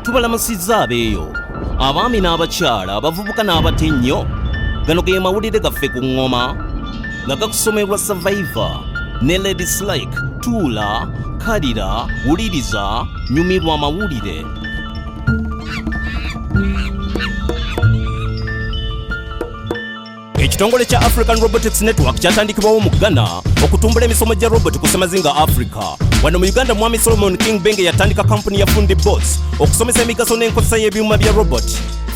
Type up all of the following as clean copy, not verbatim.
tubalamusizza abeeyo abaami n'abakyala abavubuka n'abatennyo. Gano ge mawulire gaffe ku ŋŋoma nga gakusomebwa Survivor ne Ladies Like. Tuula, kalira, wuliriza, nyumirwa amawulire. Ekitongole kya African Robotics Network kyatandikibwawo mu Ghana okutumbula emisomo gya robot ku Semazinga Africa. Wano mu Uganda Mwami Solomon King Benge yatandika kampuni ya Fundi Bots okusomesa emigaso n'enkozesa y'ebyuma bya robot.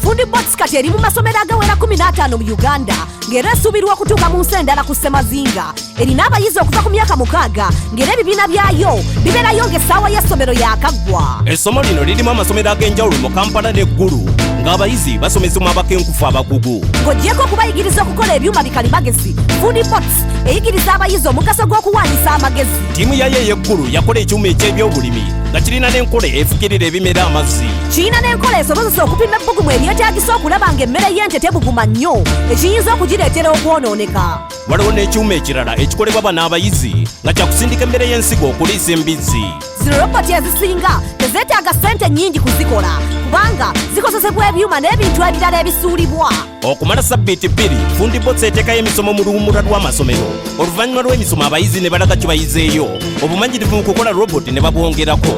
Fundi Bots kati eri mu masomero agawera 15 mu Uganda ng'era esuubirwa okutuuka mu nsi endala ku Semazinga. Erina abayizi okuva ku myaka 6 ng'era ebibiina byayo bibeerayo ng'essaawa y'essomero yaakaggwa. Essomo lino lirimu amasomero ag'enjawulo mu Kampala ne Gulu ng'abayizi basomesebwa abakenkufu abakugu. Ng'oggyeko okubayigiriza okukola ebyuma bikalimagezi, Fundi Bots eyigiriza abayizi omugaso gw'okuwandiisa amagezi. Ttiimu yayo ey'eggulu yakola ekyuma eky'ebyobulimi nga kirina n'enkola efukirira ebimera amazzi. Kirina n'enkola esobozesa okupima ebbugumu ebyetaagisa okulaba ng'emmere y'ente tebuguma nnyo ekiyinza okugireetera okwonooneka. Waliwo n'ekyuma ekirala ekikolebwa bano abayizi nga kyakusindika emmere y'ensigo okuliisa embizzi. Zino roboti ezisinga tezeetaaga ssente nnyingi kuzikola kubanga zikozesebwa ebyuma n'ebintu ebirala ebisuulibwa. Okumala sabbiiti 2 Fundi Bots eteekayo emisomo mu luwummula lw'amasomero. Oluvannyuma lw'emisomo abayizi ne balaga kye bayizeeyo, obumanyirivu mu kukola roboti ne babwongerako.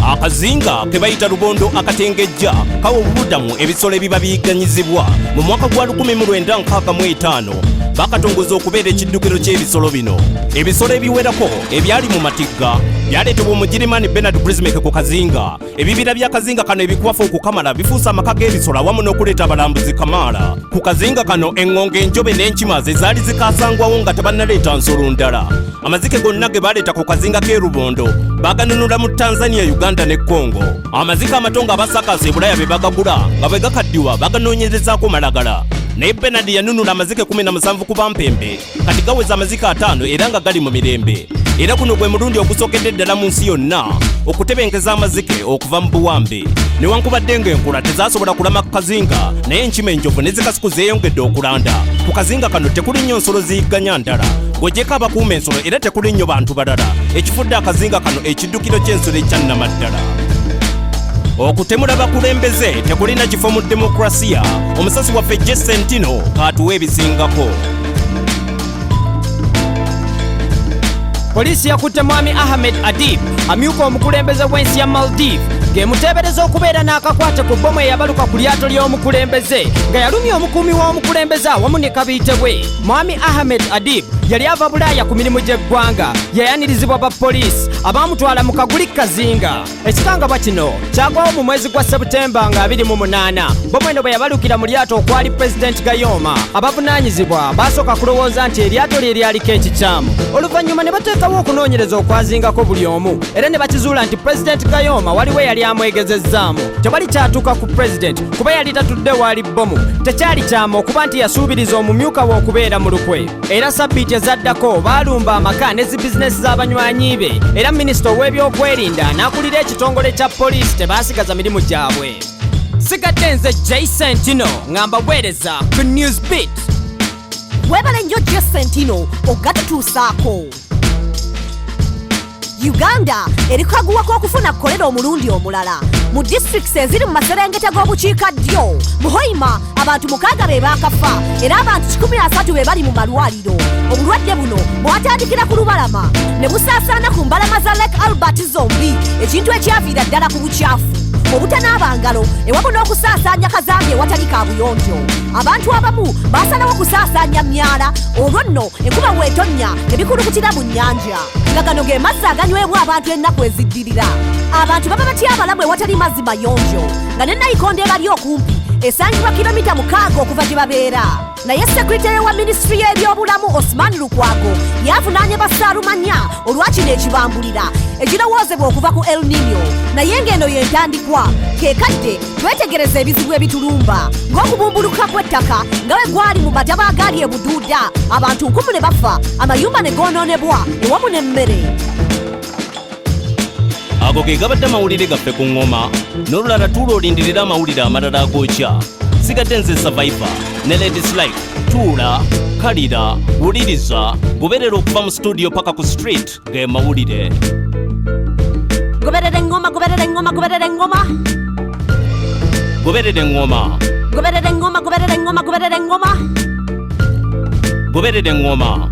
Akazinga ke bayita lubondo akatengejja kawa obubudamu ebisolo ebiba biyigganyizibwa. Mu mwaka gwa 1965 bakatongoza okubeera ekiddukiro ky'ebisolo bino. Ebisolo ebiwerako ebyali mu matigga byaleetebwa Omugirimani Bernard Brismake ku kazinga. Ebibira bya kazinga kano ebikwafu okukamala bifuusa amaka g'ebisolo awamu n'okuleeta abalambuzi kamaala. Ku kazinga kano eŋŋonge, enjobe n'enkima ze zaali zikaasangwawo nga tebannaleeta nsolo ndala. Amazike gonna ge baleeta ku kazinga k'e Lubondo baganunula mu Tanzania, Uganda ne Congo. Amazike amato nga basakaasa e Bulaya be bagagula nga bwe gakaddiwa baganoonyerezaako malagala. Naye Bernard yanunula amazike 17 ku bampembe kati gaweza amazike 5 era nga gali mu mirembe. Era kuno gwe mulundi ogusookedde ddala mu nsi yonna okutebenkeza amazike okuva mu buwambe. Newankubadde ng'enkula tezasobola kulama ku kazinga, naye enkima, enjovu ne zikasiku zeeyongedde okulanda. Ku kazinga kano tekuli nnyo nsolo ziyigganya ndala, ng'oggyeko abakuuma ensolo era tekuli nnyo bantu balala, ekifudde akazinga kano ekiddukiro ky'ensolo ekyannamaddala. Okutemula bakulembeze tekulina kifo mu demokrasiya. Omusasi waffe Jesentino kaatuwa ebisingako. Poliisi yakutte Mwami Ahmed Adib, amyuka omukulembeze w'ensi ya Maldives, ng'emuteebereza okubeera n'akakwate ku bbomu eyabaluka ku lyato ly'omukulembeze nga yalumya omukuumi w'omukulembeze awamu ne kabiite bwe. Mwami Ahmed Adib yali ava Bulaaya ku mirimu gy'eggwanga, yayanirizibwa ba poliisi abaamutwala mu kaguli kazinga. Ekikangabwa kino kyagwawo mu mwezi gwa Septemba nga 28. Bbomu eno bwe yabalukira mu lyato okwali Pulezidenti Gayoma, abavunaanyizibwa baasooka kulowooza nti eryato lye lyaliko ekikyamu. Oluvannyuma ne bateekawo okunoonyereza okwazingako buli omu era ne bakizuula nti Pulezidenti Gayoma waliwo yali amwegezezzaamu. Tewali kyatuuka ku Pulezidenti kuba yali tatudde waali bbomu. Tekyali kyamu okuba nti yasuubiriza omumyuka we okubeera mu lukwe. Era sabbiiti ezaddako baalumba amaka ne zi bizinesi z'abanywanyi be, era minisita ow'ebyokwerinda n'akulira ekitongole kya poliisi tebaasigaza mirimu gyabwe. Sigadde nze Jesentino ngamba weereza ku Newsbeat. Weebale nnyo Jesentino ogatutuusaako. Uganda eri kaguwako okufuna kolera omulundi omulala mu districts eziri mu maserengeta g'obukiikaddyo. Mu Hoima abantu 6 be baakafa era abantu 13 be bali mu malwaliro. Obulwadde buno bwatandikira ku lubalama ne busaasaana ku mbalama za Lake Albert zombi, ekintu ekyaviira ddala ku bukyafu, obutanaaba ngalo ewamu n'okusaasaanya kazambi ewatali kaabuyonjo. Abantu abamu baasalawo kusaasaanya myala, olwo nno enkuba bw'etonnya ebikulukutira mu nnyanja. Nga gano ge mazzi aganywebwa abantu ennaku eziddirira. Abantu baba batya abalamu ewatali mazzi mayonjo, nga ne nayikondo ebali okumpi esangibwa kilomita 6 okuva gye babeera. Naye sekretary wa minisitule y'ebyobulamu Osman Lukwago yavunaanye bassaalumanya olwakino ekibambulira ekirowoozebwa okuva ku El Nino. Naye ng'eno y'entandikwa, keekadde twetegereza ebizibu ebitulumba ng'okubumbulukuka kw'ettaka nga bwe gwali mu mataba agaali e Buduuda, abantu 10 ne bafa, amayumba ne goonoonebwa ewamu n'emmere. Ago ge gabadde amawulire gaffe ku ŋŋoma, n'olulala tuula olindirira amawulire amalala agookya. Sigadde nze Survivor ne Ladies Like. Tuula, kalira, wuliriza, goberera okuva mu studio paka ku street ge mawulire. goberera engoma goberera engoma goberera engoma goberera engoma goberera engoma goberera engoma goberera engoma goberera engoma